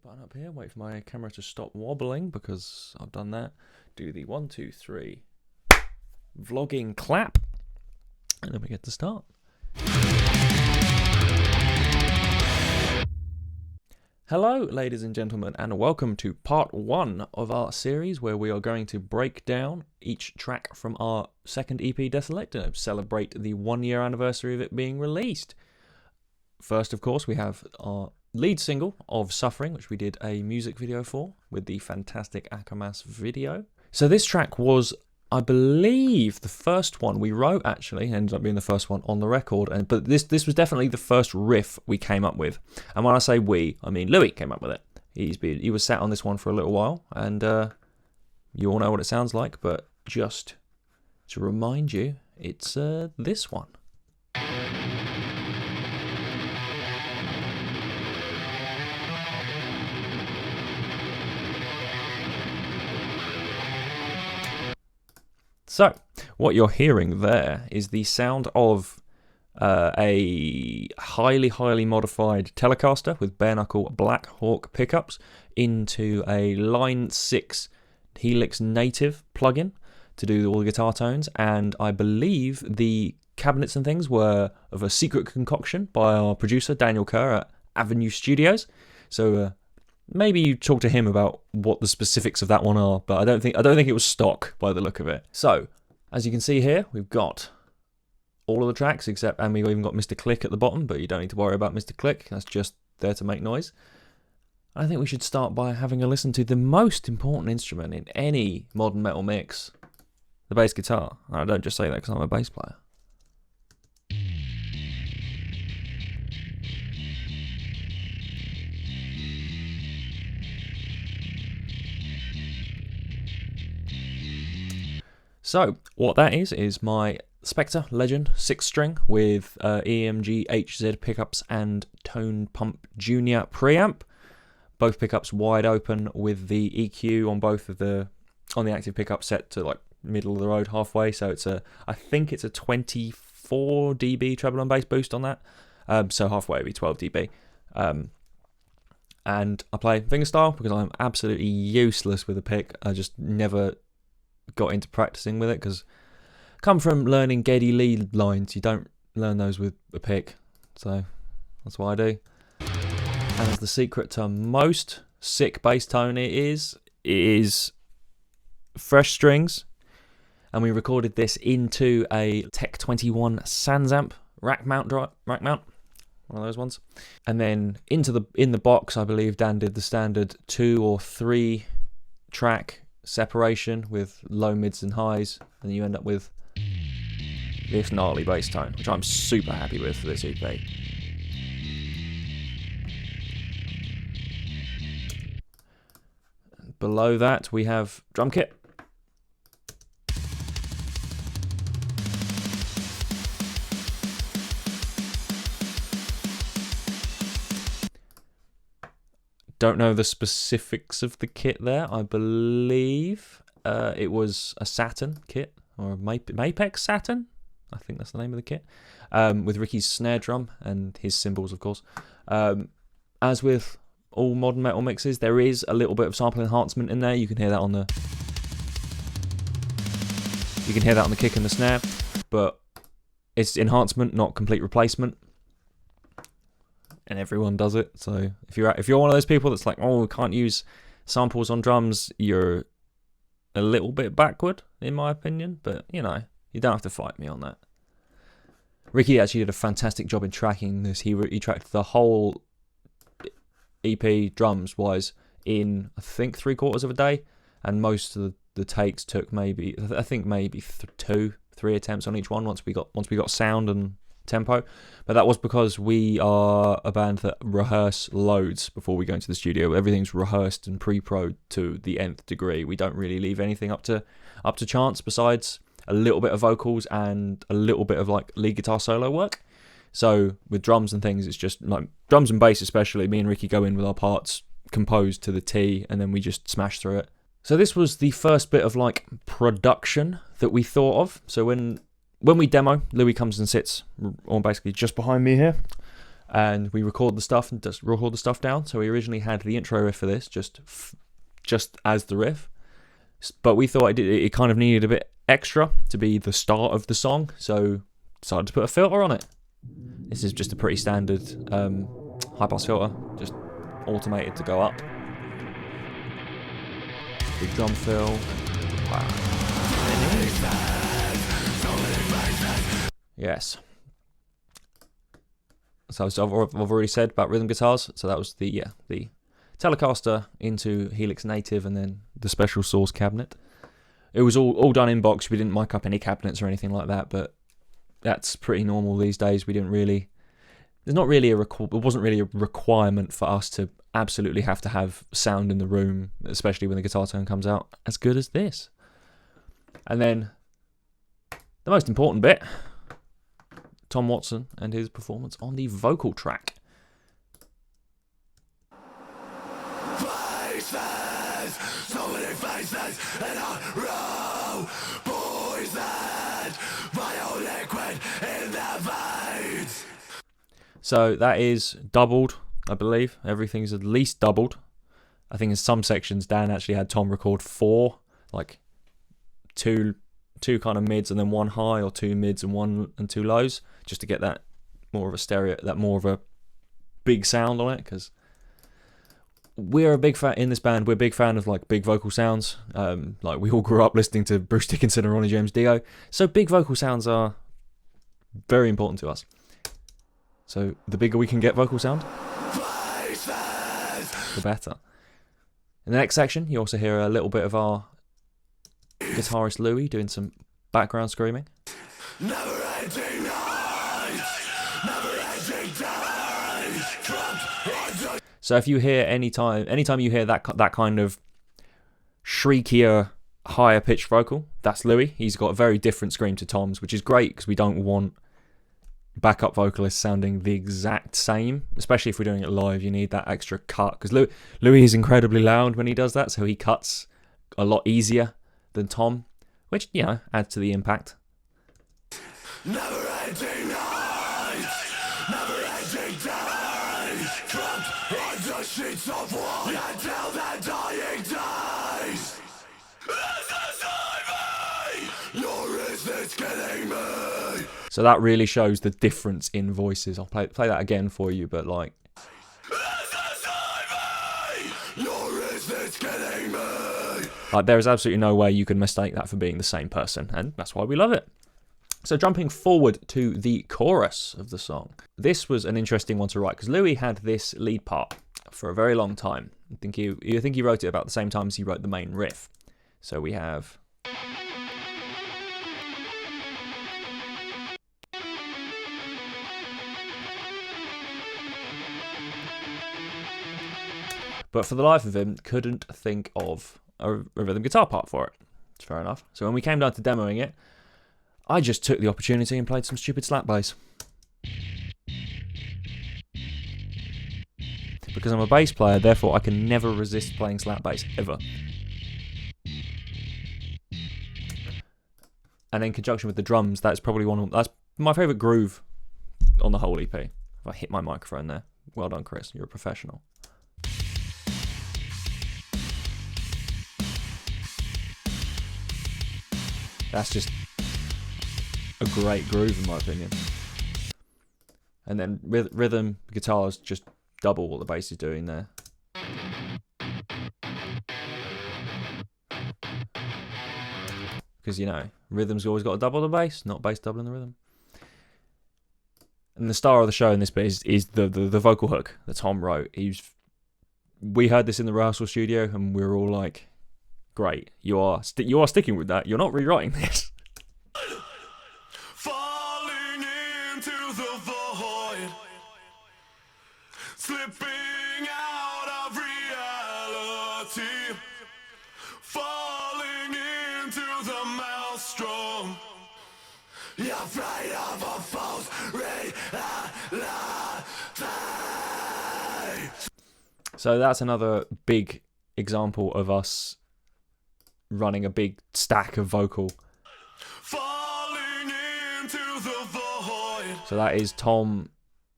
button up here, wait for my camera to stop wobbling because I've done that. Do the 1, 2, 3 vlogging clap, and then we get to start. Hello, ladies and gentlemen, and welcome to part 1 of our series where we are going to break down each track from our second EP, Desolate, to celebrate the 1-year anniversary of it being released. First, of course, we have our lead single of Suffering, which we did a music video for with the fantastic Akamas video. So this track was, I believe, the first one we wrote, actually. It ended up being the first one on the record. But this was definitely the first riff we came up with. And when I say we, I mean Louie came up with it. He was sat on this one for a little while, and you all know what it sounds like. But just to remind you, it's this one. So, what you're hearing there is the sound of a highly modified Telecaster with bare knuckle Black Hawk pickups into a Line 6 Helix native plugin to do all the guitar tones, and I believe the cabinets and things were of a secret concoction by our producer Daniel Kerr at Avenue Studios. So maybe you talk to him about what the specifics of that one are, but I don't think it was stock by the look of it. So, as you can see here, we've got all of the tracks and we've even got Mr. Click at the bottom, but you don't need to worry about Mr. Click. That's just there to make noise. I think we should start by having a listen to the most important instrument in any modern metal mix, the bass guitar. And I don't just say that because I'm a bass player. So, what that is my Spectre Legend 6-string with EMG HZ pickups and Tone Pump Junior preamp. Both pickups wide open with the EQ on the active pickup set to like middle of the road halfway. So I think it's a 24 dB treble and bass boost on that. So halfway would be 12 dB. And I play fingerstyle because I'm absolutely useless with a pick. I just never got into practicing with it because come from learning Geddy Lee lines, you don't learn those with a pick, so that's what I do. And as the secret to most sick bass tone it is fresh strings, and we recorded this into a Tech 21 Sansamp rack mount, one of those ones, and then in the box I believe Dan did the standard 2 or 3 track separation with low, mids and highs, and you end up with this gnarly bass tone, which I'm super happy with for this EP. Below that we have drum kit. Don't know the specifics of the kit there. I believe it was a Saturn kit, or a Mapex Saturn. I think that's the name of the kit. With Ricky's snare drum and his cymbals, of course. As with all modern metal mixes, there is a little bit of sample enhancement in there. You can hear that on the kick and the snare, but it's enhancement, not complete replacement. And everyone does it. So if you're one of those people that's like, oh, we can't use samples on drums, you're a little bit backward, in my opinion. But you know, you don't have to fight me on that. Ricky actually did a fantastic job in tracking this. He tracked the whole EP drums wise in I think 3/4 of a day, and most of the takes took maybe 2-3 attempts on each one once we got sound and tempo. But that was because we are a band that rehearse loads before we go into the studio. Everything's rehearsed and pre-pro'd to the nth degree. We don't really leave anything up to chance besides a little bit of vocals and a little bit of like lead guitar solo work. So with drums and things, it's just like drums and bass especially, me and Ricky go in with our parts composed to the T, and then we just smash through it. So this was the first bit of like production that we thought of. So when we demo, Louie comes and sits on basically just behind me here. and we record the stuff and just record the stuff down. So we originally had the intro riff for this just as the riff, but we thought it kind of needed a bit extra to be the start of the song, so decided to put a filter on it. This is just a pretty standard high pass filter, just automated to go up. Big drum fill. Wow. Yes. So I've already said about rhythm guitars. So that was the Telecaster into Helix Native, and then the special Source cabinet. It was all done in box. We didn't mic up any cabinets or anything like that, but that's pretty normal these days. We didn't really. There's not really it wasn't really a requirement for us to absolutely have to have sound in the room, especially when the guitar tone comes out as good as this. And then the most important bit, Tom Watson and his performance on the vocal track. Faces, so many faces in a row, poison, bioliquid in their veins. So that is doubled, I believe. Everything's at least doubled. I think in some sections Dan actually had Tom record 4, like two kind of mids and then 1 high, or 2 mids and 1 and 2 lows, just to get that more of a stereo, that more of a big sound on it. Because we're a big fan in this band. We're a big fan of like big vocal sounds. Like we all grew up listening to Bruce Dickinson and Ronnie James Dio, so big vocal sounds are very important to us. So the bigger we can get vocal sound, the better. In the next section, you also hear a little bit of our guitarist Louie doing some background screaming. Never-ending night. So if you hear anytime you hear that kind of shriekier, higher pitched vocal, that's Louie. He's got a very different scream to Tom's, which is great because we don't want backup vocalists sounding the exact same, especially if we're doing it live. You need that extra cut because Louie is incredibly loud when he does that, so he cuts a lot easier than Tom, which, you know, adds to the impact. Never-ending night, never-ending days, trapped under sheets of white until their dying days. Nor is this kidding me. So that really shows the difference in voices. I'll play that again for you, but like. Like, there is absolutely no way you can mistake that for being the same person, and that's why we love it. So jumping forward to the chorus of the song. This was an interesting one to write, because Louie had this lead part for a very long time. I think he wrote it about the same time as he wrote the main riff. So we have... But for the life of him, couldn't think of a rhythm guitar part for it. It's fair enough. So when we came down to demoing it, I just took the opportunity and played some stupid slap bass. Because I'm a bass player, therefore I can never resist playing slap bass, ever. And in conjunction with the drums, that's my favourite groove on the whole EP. If I hit my microphone there. Well done, Chris. You're a professional. That's just a great groove in my opinion. And then rhythm guitars just double what the bass is doing there. Because, you know, rhythm's always got to double the bass, not bass doubling the rhythm. And the star of the show in this bit is the vocal hook that Tom wrote. We heard this in the rehearsal studio and we were all like, great, you are sticking with that. You're not rewriting this. Falling into the void, slipping out of reality, falling into the maelstrom. You're afraid of a false reality. So that's another big example of us running a big stack of vocal. Falling into the void. So that is Tom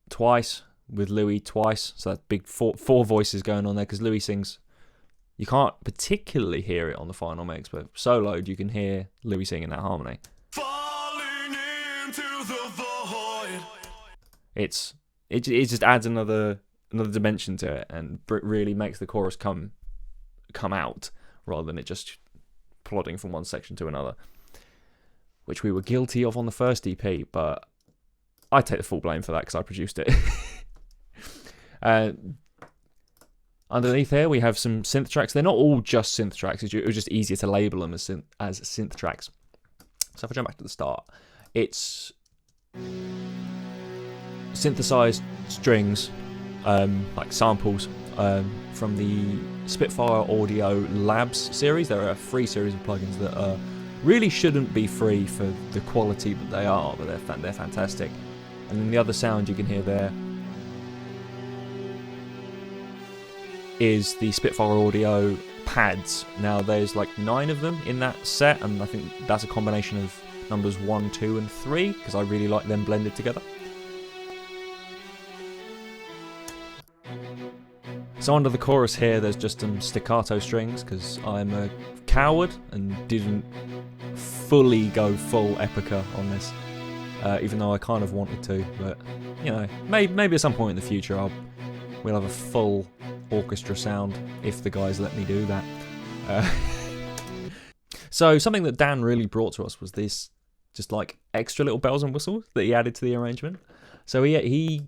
twice, with Louie twice. So that's big four voices going on there, because Louie sings. You can't particularly hear it on the final mix, but soloed you can hear Louie singing that harmony. Falling into the void. It just adds another dimension to it, and really makes the chorus come out rather than it just plodding from one section to another, which we were guilty of on the first EP, but I take the full blame for that because I produced it. Underneath here we have some synth tracks. They're not all just synth tracks. It was just easier to label them as synth tracks. So if I jump back to the start, it's synthesized strings, like samples from the Spitfire Audio Labs series. There are a free series of plugins that really shouldn't be free for the quality that they are, but they're fantastic. And then the other sound you can hear there is the Spitfire Audio pads. Now there's like 9 of them in that set, and I think that's a combination of numbers 1, 2 and 3, because I really like them blended together. So under the chorus here there's just some staccato strings, because I'm a coward and didn't fully go full epica on this, even though I kind of wanted to, but you know, maybe at some point in the future we'll have a full orchestra sound if the guys let me do that. So something that Dan really brought to us was this just like extra little bells and whistles that he added to the arrangement. So he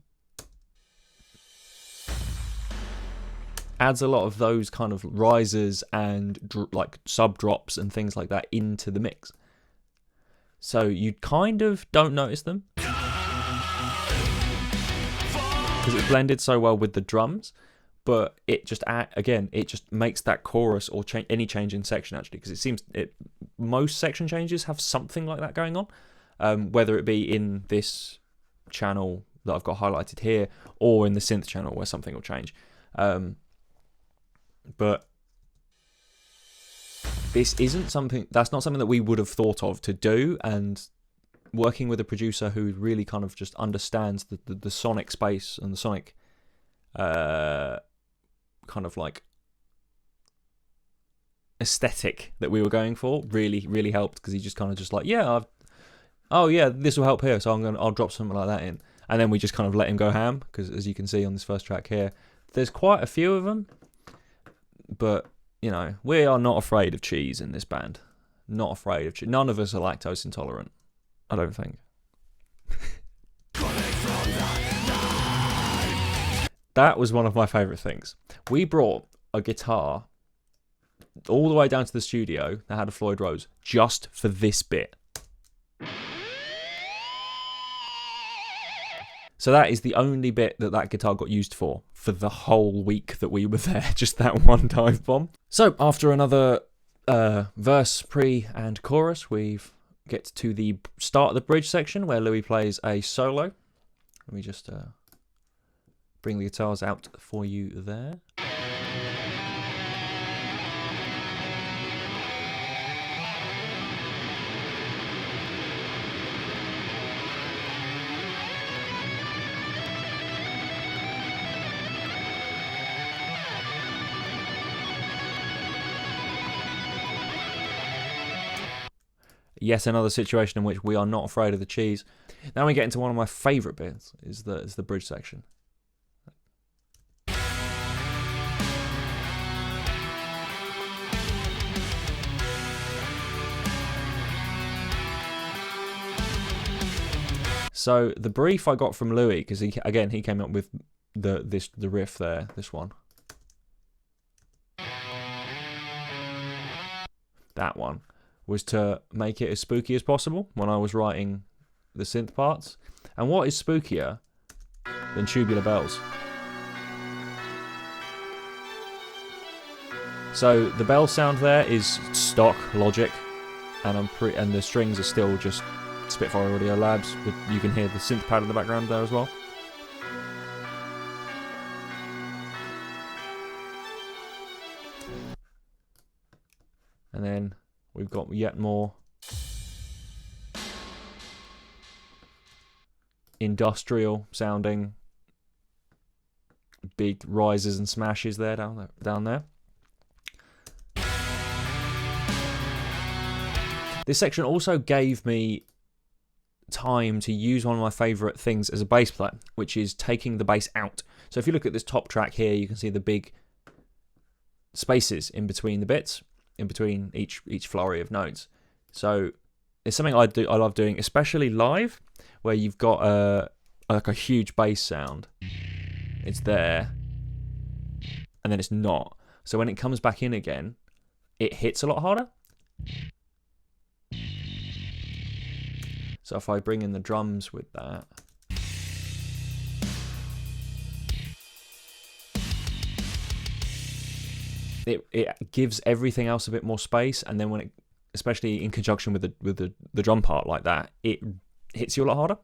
adds a lot of those kind of rises and like sub drops and things like that into the mix, so you kind of don't notice them because it's blended so well with the drums. But it just it just makes that chorus or any change in section, actually, because it seems most section changes have something like that going on, whether it be in this channel that I've got highlighted here or in the synth channel where something will change. But this isn't that's not something that we would have thought of to do, and working with a producer who really kind of just understands the sonic space and the sonic kind of like aesthetic that we were going for really helped, because he just kind of just like, this will help here, so I'll drop something like that in, and then we just kind of let him go ham, because as you can see on this first track here, there's quite a few of them, but you know, we are not afraid of cheese in this band. Not afraid of cheese. None of us are lactose intolerant, I don't think. That was one of my favourite things. We brought a guitar all the way down to the studio that had a Floyd Rose just for this bit. So that is the only bit that guitar got used for the whole week that we were there, just that one dive bomb. So after another verse, pre and chorus, we get to the start of the bridge section where Louie plays a solo. Let me just bring the guitars out for you there. Yet another situation in which we are not afraid of the cheese. Now we get into one of my favourite bits, is the bridge section. So the brief I got from Louie, because he came up with the riff there, this one. That one was to make it as spooky as possible when I was writing the synth parts. And what is spookier than tubular bells? So the bell sound there is stock Logic, and and the strings are still just Spitfire Audio Labs. You can hear the synth pad in the background there as well. And then we've got yet more industrial sounding big rises and smashes there down there. This section also gave me time to use one of my favourite things as a bass player, which is taking the bass out. So if you look at this top track here, you can see the big spaces in between the bits, in between each flurry of notes. So it's something I love doing, especially live, where you've got like a huge bass sound. It's there, and then it's not. So when it comes back in again, it hits a lot harder. So if I bring in the drums with that, it gives everything else a bit more space, and then when it, especially in conjunction with the drum part like that, it hits you a lot harder.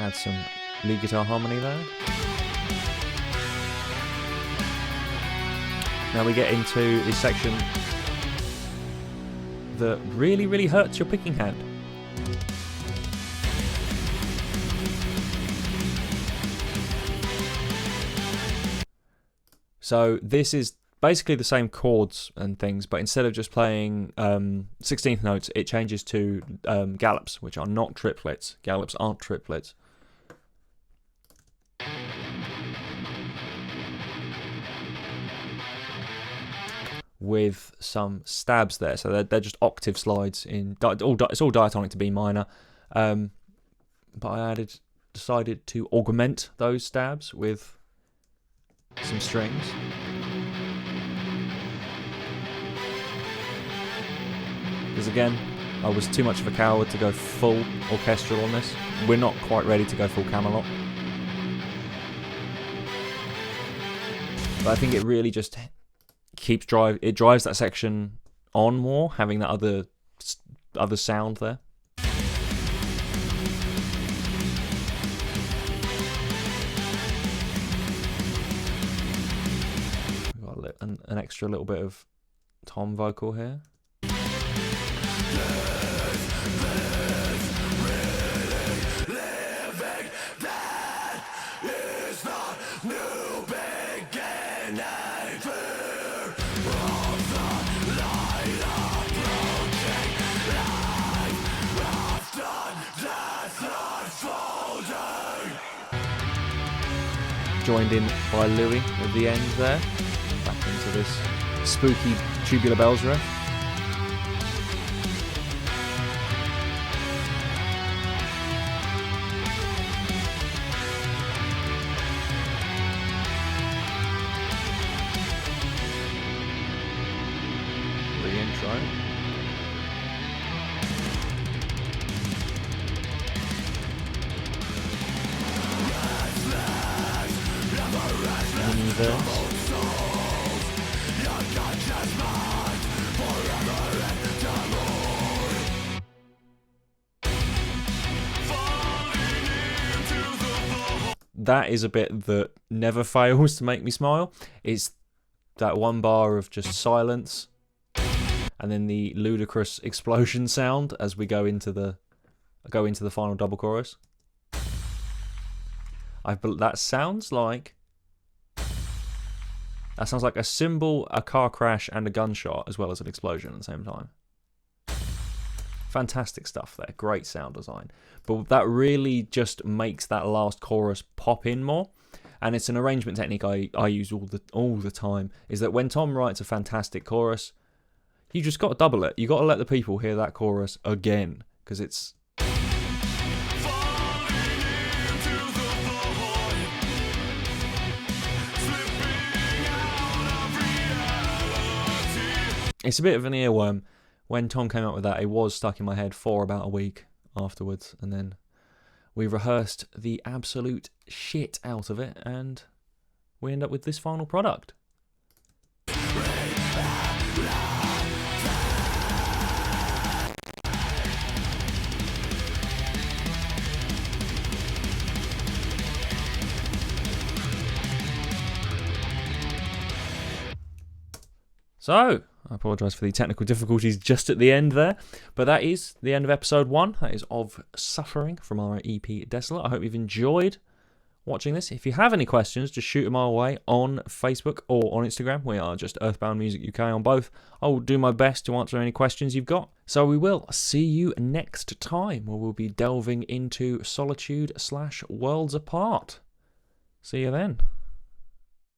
Add some lead guitar harmony there. Now we get into this section that really, really hurts your picking hand. So this is basically the same chords and things, but instead of just playing 16th notes, it changes to gallops, which are not triplets. Gallops aren't triplets. With some stabs there, so they're just octave slides in. It's all diatonic to B minor, but I decided to augment those stabs with some strings. Because again, I was too much of a coward to go full orchestral on this. We're not quite ready to go full Camelot, but I think it really just drives that section on more, having that other sound there. We've got an extra little bit of tom vocal here. Joined in by Louie at the end there, back into this spooky Tubular Bells riff. Re-intro. That is a bit that never fails to make me smile. It's that one bar of just silence and then the ludicrous explosion sound as we go into the final double chorus. That sounds like a cymbal, a car crash, and a gunshot, as well as an explosion at the same time. Fantastic stuff there. Great sound design. But that really just makes that last chorus pop in more. And it's an arrangement technique I use all the time, is that when Tom writes a fantastic chorus, you just got to double it. You got to let the people hear that chorus again, because it's... It's a bit of an earworm. When Tom came out with that, it was stuck in my head for about a week afterwards, and then we rehearsed the absolute shit out of it, and we end up with this final product. So, I apologise for the technical difficulties just at the end there, but that is the end of episode 1. That is of Suffering from our EP Desolate. I hope you've enjoyed watching this. If you have any questions, just shoot them our way on Facebook or on Instagram. We are just Earthbound Music UK on both. I will do my best to answer any questions you've got. So we will see you next time, where we'll be delving into Solitude / Worlds Apart. See you then.